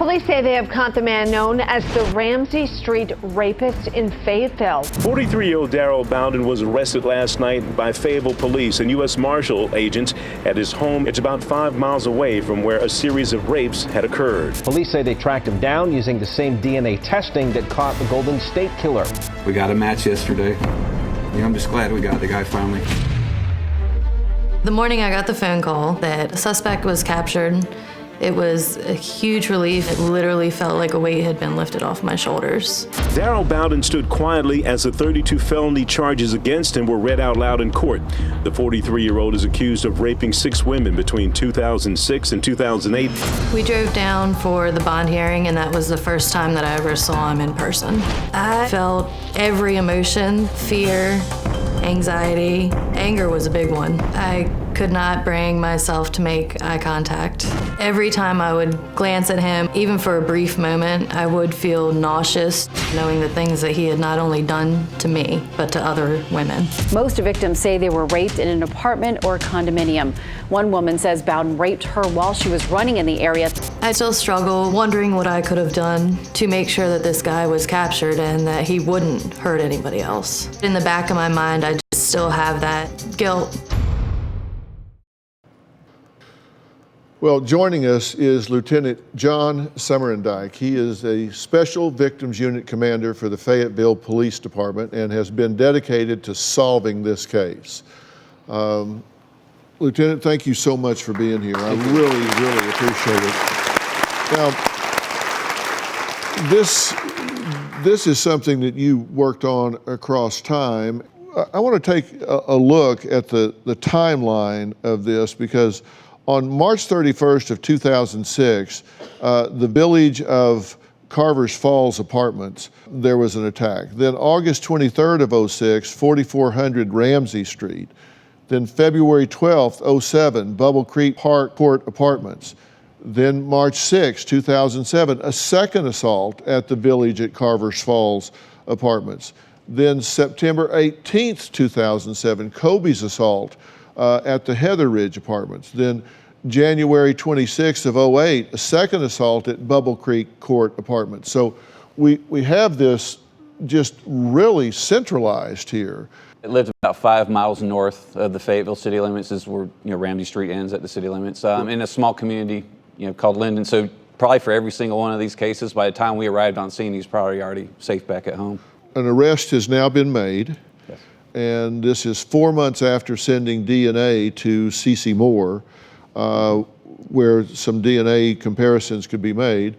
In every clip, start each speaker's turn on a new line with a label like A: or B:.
A: Police say they have caught the man known as the Ramsey Street Rapist in Fayetteville.
B: 43-year-old Darrell Bowden was arrested last night by Fayetteville police and U.S. Marshal agents at his home. It's about 5 miles away from where a series of rapes had occurred.
C: Police say they tracked him down using the same DNA testing that caught the Golden State Killer.
D: We got a match yesterday. Yeah, I'm just glad we got the guy finally.
E: The morning I got the phone call that a suspect was captured, it was a huge relief. It literally felt like a weight had been lifted off my shoulders.
B: Darrell Bowden stood quietly as the 32 felony charges against him were read out loud in court. The 43-year-old is accused of raping 6 women between 2006 and 2008.
E: We drove down for the bond hearing, and that was the first time that I ever saw him in person. I felt every emotion: fear, anxiety. Anger was a big one. I could not bring myself to make eye contact. Every time I would glance at him, even for a brief moment, I would feel nauseous, knowing the things that he had not only done to me, but to other women.
F: Most victims say they were raped in an apartment or condominium. One woman says Bowden raped her while she was running in the area.
E: I still struggle, wondering what I could have done to make sure that this guy was captured and that he wouldn't hurt anybody else. In the back of my mind, I just still have that guilt.
G: Well, joining us is Lieutenant John Summerendike. He is a Special Victims Unit Commander for the Fayetteville Police Department and has been dedicated to solving this case. Lieutenant, thank you so much for being here. I really, really appreciate it. Now, this is something that you worked on across time. I want to take a look at the timeline of this, because on March 31st of 2006, the village of Carver's Falls Apartments, there was an attack. Then August 23rd of 06, 4400 Ramsey Street. Then February 12th, 07, Bubble Creek Park Court Apartments. Then March 6, 2007, a second assault at the village at Carver's Falls Apartments. Then September 18th, 2007, Kobe's assault at the Heather Ridge Apartments. Then January 26th of 08, a second assault at Bubble Creek Court Apartments. So we have this just really centralized here.
H: It lives about 5 miles north of the Fayetteville city limits, is where Ramsey Street ends at the city limits, in a small community called Linden. So probably for every single one of these cases, by the time we arrived on scene, he's probably already safe back at home.
G: An arrest has now been made.
H: Yes.
G: And this is 4 months after sending DNA to C.C. Moore, where some DNA comparisons could be made.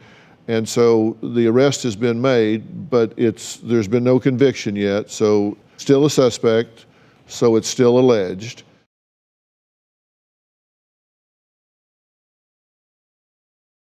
G: And so the arrest has been made, but there's been no conviction yet, so still a suspect, so it's still alleged.